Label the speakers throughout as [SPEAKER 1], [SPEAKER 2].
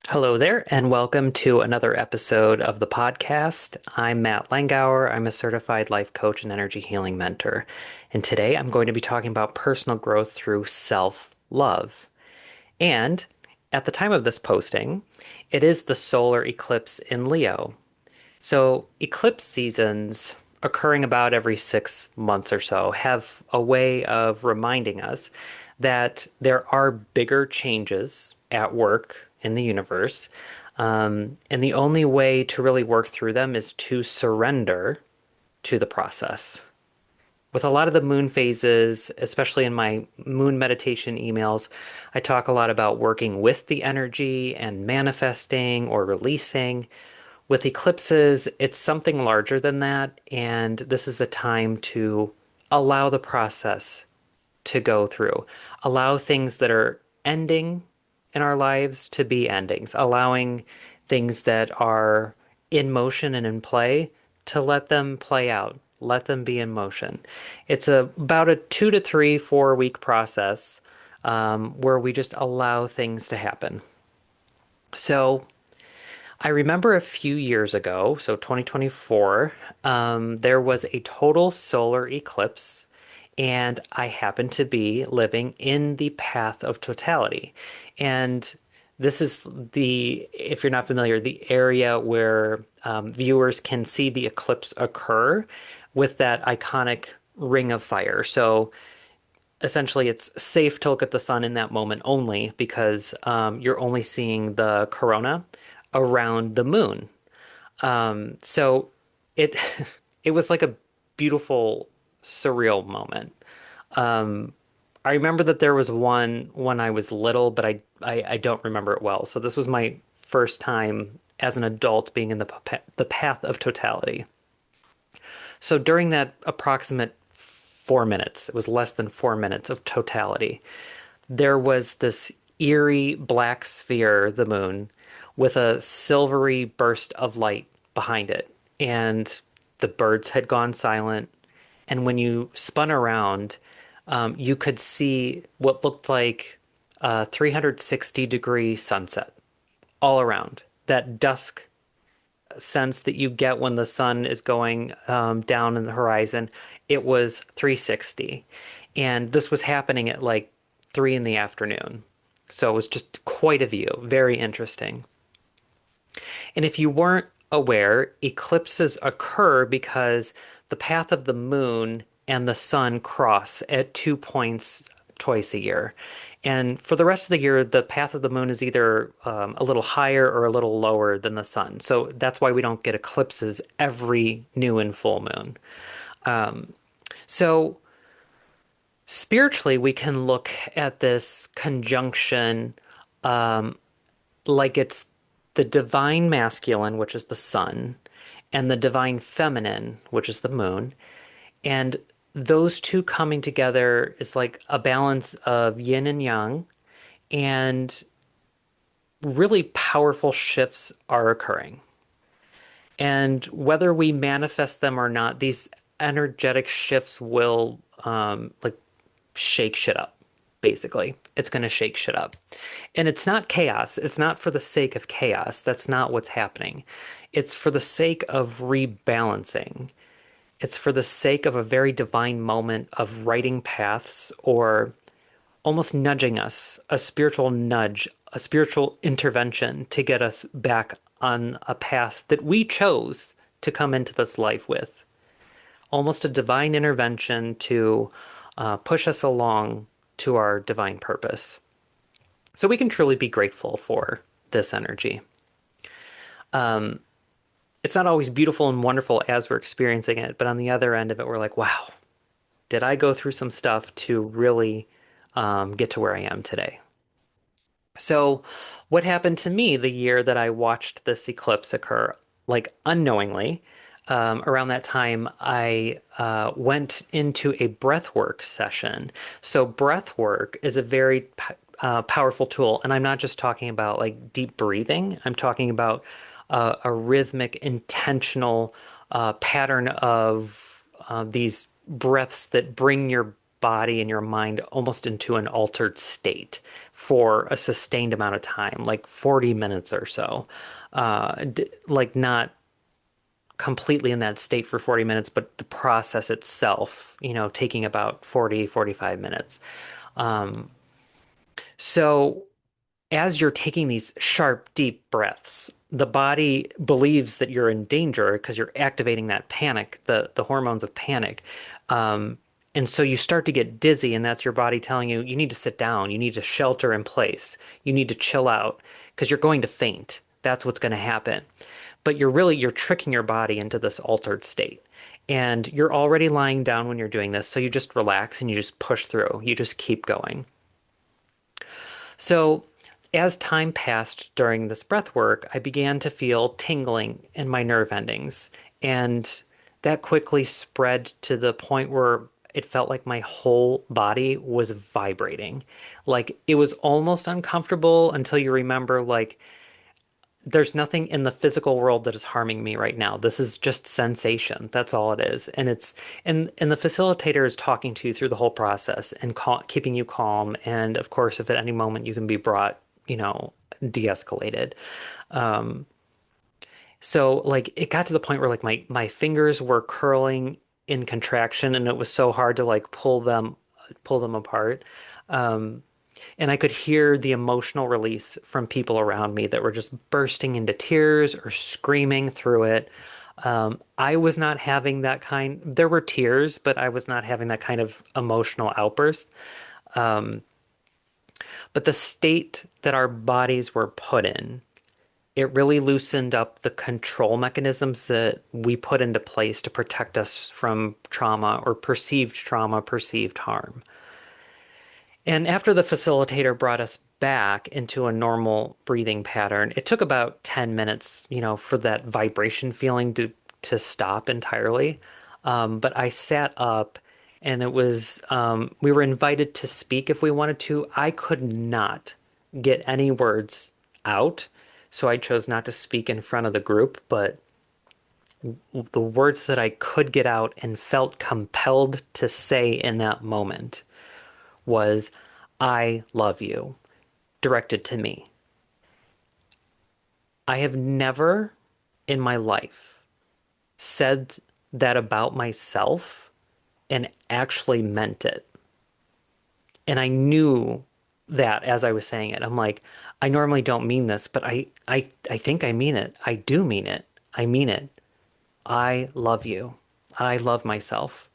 [SPEAKER 1] Hello there, and welcome to another episode of the podcast. I'm Matt Langauer. I'm a certified life coach and energy healing mentor. And today I'm going to be talking about personal growth through self-love. And at the time of this posting, it is the solar eclipse in Leo. So, eclipse seasons occurring about every 6 months or so have a way of reminding us that there are bigger changes at work in the universe. And the only way to really work through them is to surrender to the process. With a lot of the moon phases, especially in my moon meditation emails, I talk a lot about working with the energy and manifesting or releasing. With eclipses, it's something larger than that, and this is a time to allow the process to go through. Allow things that are ending in our lives to be endings, allowing things that are in motion and in play to let them play out, let them be in motion. It's about a 2 to 3, 4 week process where we just allow things to happen. So, I remember a few years ago, so 2024, there was a total solar eclipse, and I happened to be living in the path of totality. And this is if you're not familiar, the area where viewers can see the eclipse occur with that iconic ring of fire. So essentially, it's safe to look at the sun in that moment only because you're only seeing the corona around the moon. So it it was like a beautiful, surreal moment. Um, I remember that there was one when I was little, but I don't remember it well. So this was my first time as an adult being in the path of totality. So during that approximate 4 minutes, it was less than 4 minutes of totality, there was this eerie black sphere, the moon, with a silvery burst of light behind it. And the birds had gone silent. And when you spun around, you could see what looked like a 360-degree sunset all around. That dusk sense that you get when the sun is going down in the horizon, it was 360. And this was happening at like 3 in the afternoon. So it was just quite a view, very interesting. And if you weren't aware, eclipses occur because the path of the moon and the sun cross at 2 points twice a year. And for the rest of the year, the path of the moon is either a little higher or a little lower than the sun. So that's why we don't get eclipses every new and full moon. So spiritually, we can look at this conjunction like it's the divine masculine, which is the sun, and the divine feminine, which is the moon. And those two coming together is like a balance of yin and yang, and really powerful shifts are occurring. And whether we manifest them or not, these energetic shifts will like shake shit up, basically. It's going to shake shit up. And it's not chaos. It's not for the sake of chaos. That's not what's happening. It's for the sake of rebalancing. It's for the sake of a very divine moment of writing paths or almost nudging us, a spiritual nudge, a spiritual intervention to get us back on a path that we chose to come into this life with. Almost a divine intervention to push us along to our divine purpose. So we can truly be grateful for this energy. It's not always beautiful and wonderful as we're experiencing it, but on the other end of it, we're like, wow, did I go through some stuff to really get to where I am today? So, what happened to me the year that I watched this eclipse occur, like unknowingly, around that time, I went into a breathwork session. So, breathwork is a very powerful tool. And I'm not just talking about like deep breathing, I'm talking about a rhythmic, intentional pattern of these breaths that bring your body and your mind almost into an altered state for a sustained amount of time, like 40 minutes or so. Like not completely in that state for 40 minutes, but the process itself, taking about 40, 45 minutes. Um, so as you're taking these sharp, deep breaths, the body believes that you're in danger because you're activating that panic, the hormones of panic. Um, and so you start to get dizzy, and that's your body telling you, you need to sit down, you need to shelter in place, you need to chill out because you're going to faint. That's what's going to happen. But you're tricking your body into this altered state. And you're already lying down when you're doing this, so you just relax and you just push through. You just keep going. So, as time passed during this breath work, I began to feel tingling in my nerve endings. And that quickly spread to the point where it felt like my whole body was vibrating. Like it was almost uncomfortable until you remember, like, there's nothing in the physical world that is harming me right now. This is just sensation. That's all it is. And the facilitator is talking to you through the whole process and keeping you calm. And of course, if at any moment you can be brought, de-escalated. Um, so like it got to the point where like my fingers were curling in contraction and it was so hard to like pull them apart. Um, and I could hear the emotional release from people around me that were just bursting into tears or screaming through it. I was not having that kind, there were tears, but I was not having that kind of emotional outburst. Um, but the state that our bodies were put in, it really loosened up the control mechanisms that we put into place to protect us from trauma or perceived trauma, perceived harm. And after the facilitator brought us back into a normal breathing pattern, it took about 10 minutes, for that vibration feeling to stop entirely. But I sat up and we were invited to speak if we wanted to. I could not get any words out, so I chose not to speak in front of the group, but the words that I could get out and felt compelled to say in that moment was, I love you, directed to me. I have never in my life said that about myself and actually meant it. And I knew that as I was saying it. I'm like, I normally don't mean this, but I think I mean it. I do mean it. I mean it. I love you. I love myself.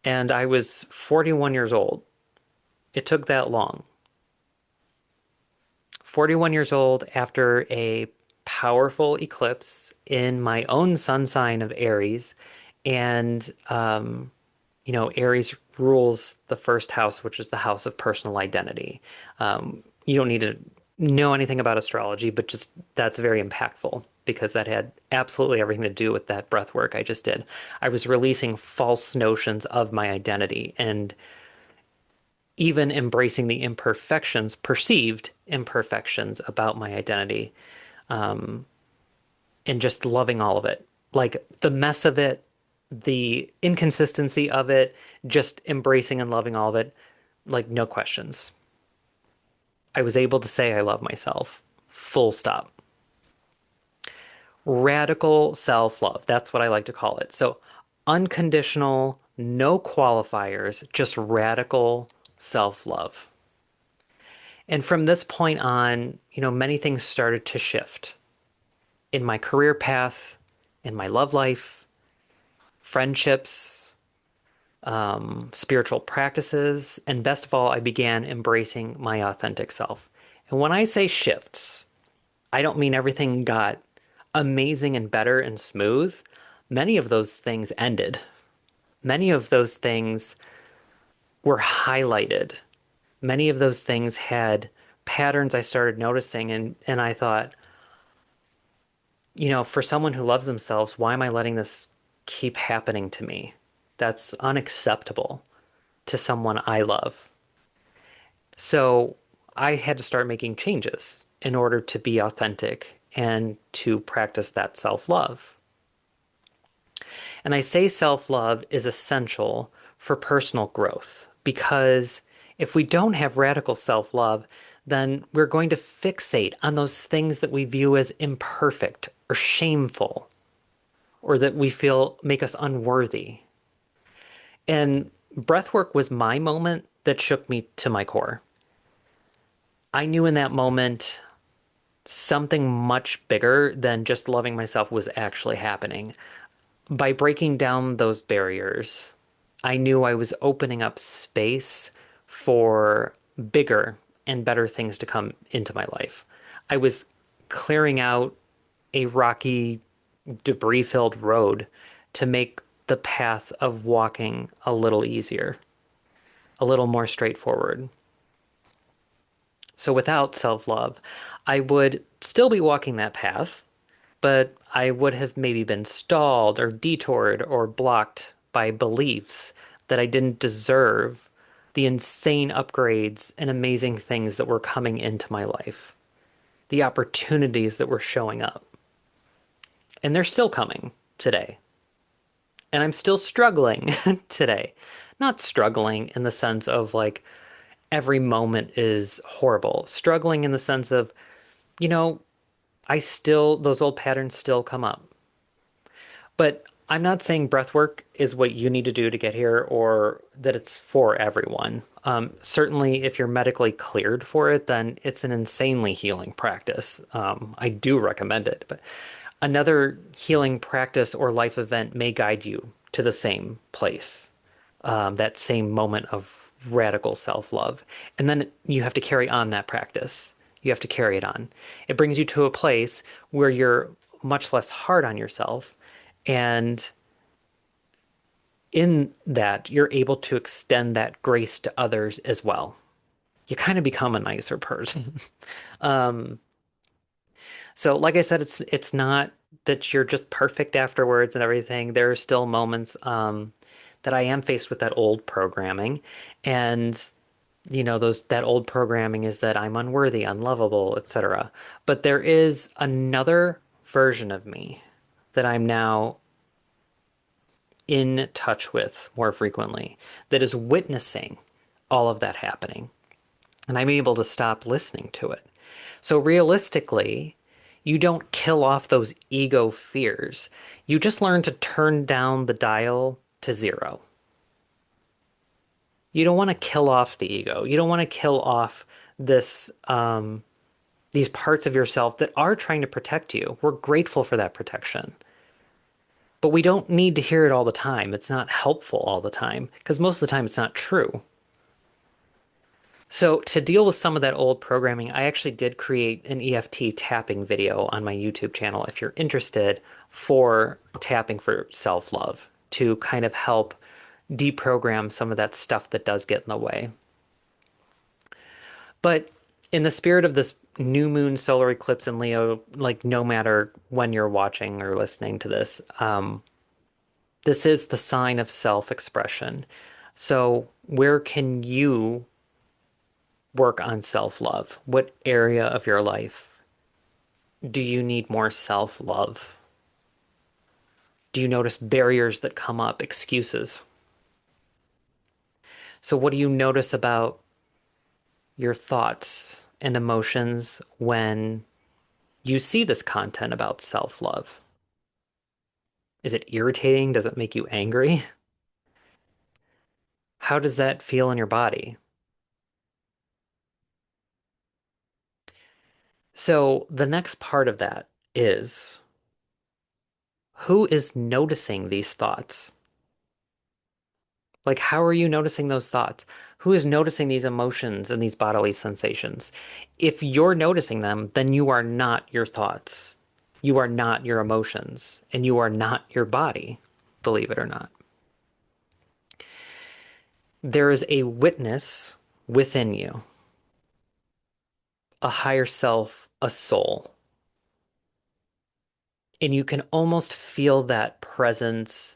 [SPEAKER 1] And I was 41 years old. It took that long. 41 years old after a powerful eclipse in my own sun sign of Aries. And, Aries rules the first house, which is the house of personal identity. You don't need to know anything about astrology, but just that's very impactful because that had absolutely everything to do with that breath work I just did. I was releasing false notions of my identity and even embracing the imperfections, perceived imperfections about my identity, um, and just loving all of it. Like the mess of it, the inconsistency of it, just embracing and loving all of it, like no questions. I was able to say I love myself. Full stop. Radical self-love. That's what I like to call it. So unconditional, no qualifiers, just radical self-love. And from this point on, many things started to shift in my career path, in my love life, friendships, spiritual practices, and best of all, I began embracing my authentic self. And when I say shifts, I don't mean everything got amazing and better and smooth. Many of those things ended. Many of those things were highlighted. Many of those things had patterns I started noticing, and I thought, for someone who loves themselves, why am I letting this keep happening to me? That's unacceptable to someone I love. So I had to start making changes in order to be authentic and to practice that self-love. And I say self-love is essential for personal growth because if we don't have radical self-love, then we're going to fixate on those things that we view as imperfect or shameful or that we feel make us unworthy. And breathwork was my moment that shook me to my core. I knew in that moment something much bigger than just loving myself was actually happening. By breaking down those barriers, I knew I was opening up space for bigger and better things to come into my life. I was clearing out a rocky, debris-filled road to make the path of walking a little easier, a little more straightforward. So without self-love, I would still be walking that path, but I would have maybe been stalled or detoured or blocked by beliefs that I didn't deserve the insane upgrades and amazing things that were coming into my life, the opportunities that were showing up. And they're still coming today. And I'm still struggling today. Not struggling in the sense of like every moment is horrible, struggling in the sense of, you know, those old patterns still come up. But I'm not saying breath work is what you need to do to get here or that it's for everyone. Certainly, if you're medically cleared for it, then it's an insanely healing practice. I do recommend it. But another healing practice or life event may guide you to the same place, that same moment of radical self-love. And then you have to carry on that practice. You have to carry it on. It brings you to a place where you're much less hard on yourself. And in that, you're able to extend that grace to others as well. You kind of become a nicer person. Um, so like I said, it's not that you're just perfect afterwards and everything. There are still moments that I am faced with that old programming. And those that old programming is that I'm unworthy, unlovable, etc. But there is another version of me that I'm now in touch with more frequently that is witnessing all of that happening. And I'm able to stop listening to it. So realistically, you don't kill off those ego fears. You just learn to turn down the dial to zero. You don't want to kill off the ego. You don't want to kill off this these parts of yourself that are trying to protect you. We're grateful for that protection. But we don't need to hear it all the time. It's not helpful all the time because most of the time it's not true. So to deal with some of that old programming, I actually did create an EFT tapping video on my YouTube channel if you're interested for tapping for self-love to kind of help deprogram some of that stuff that does get in the way. But in the spirit of this new moon solar eclipse in Leo, like no matter when you're watching or listening to this, this is the sign of self-expression. So where can you work on self-love? What area of your life do you need more self-love? Do you notice barriers that come up, excuses? So what do you notice about your thoughts and emotions when you see this content about self-love? Is it irritating? Does it make you angry? How does that feel in your body? So the next part of that is who is noticing these thoughts? Like, how are you noticing those thoughts? Who is noticing these emotions and these bodily sensations? If you're noticing them, then you are not your thoughts. You are not your emotions, and you are not your body, believe it or not. There is a witness within you, a higher self, a soul. And you can almost feel that presence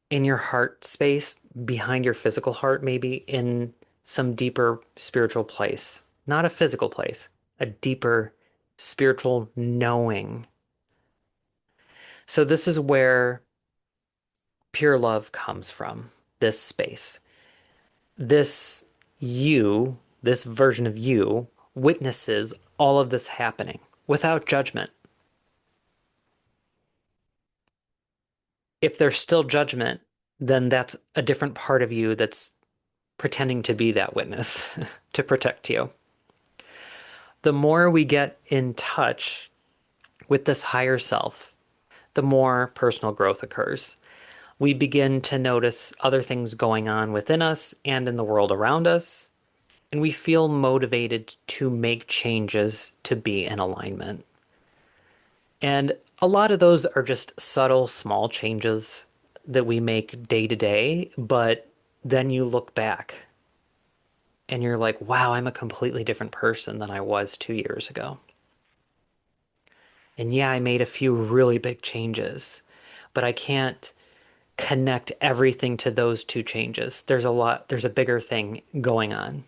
[SPEAKER 1] in your heart space, behind your physical heart, maybe in some deeper spiritual place, not a physical place, a deeper spiritual knowing. So, this is where pure love comes from. this space. This you, this version of you, witnesses all of this happening without judgment. If there's still judgment, then that's a different part of you that's pretending to be that witness to protect you. The more we get in touch with this higher self, the more personal growth occurs. We begin to notice other things going on within us and in the world around us, and we feel motivated to make changes to be in alignment. And a lot of those are just subtle, small changes that we make day to day, but then you look back and you're like, wow, I'm a completely different person than I was 2 years ago. And yeah, I made a few really big changes, but I can't connect everything to those two changes. There's a bigger thing going on.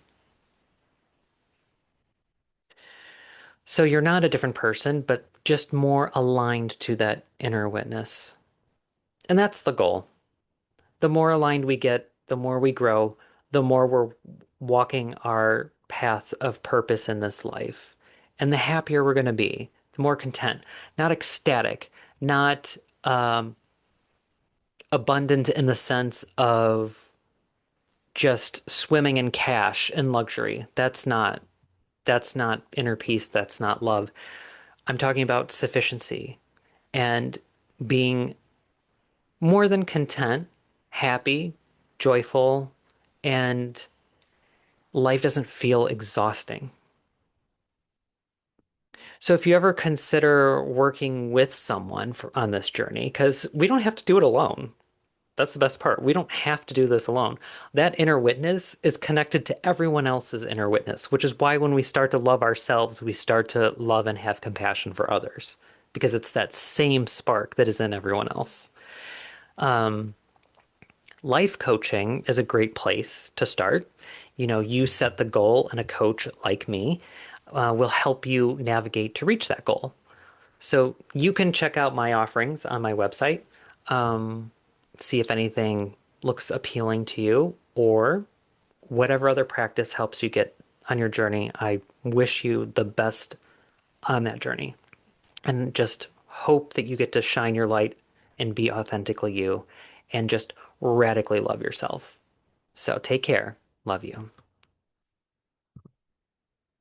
[SPEAKER 1] So you're not a different person, but just more aligned to that inner witness. And that's the goal. The more aligned we get, the more we grow, the more we're walking our path of purpose in this life. And the happier we're going to be, the more content, not ecstatic, not abundant in the sense of just swimming in cash and luxury. That's not inner peace, that's not love. I'm talking about sufficiency and being more than content, happy, joyful, and life doesn't feel exhausting. So if you ever consider working with someone on this journey, because we don't have to do it alone. That's the best part. We don't have to do this alone. That inner witness is connected to everyone else's inner witness, which is why when we start to love ourselves, we start to love and have compassion for others, because it's that same spark that is in everyone else. Um, Life coaching is a great place to start. You set the goal, and a coach like me will help you navigate to reach that goal. So you can check out my offerings on my website, um, see if anything looks appealing to you, or whatever other practice helps you get on your journey. I wish you the best on that journey and just hope that you get to shine your light and be authentically you and just radically love yourself. So take care. Love you.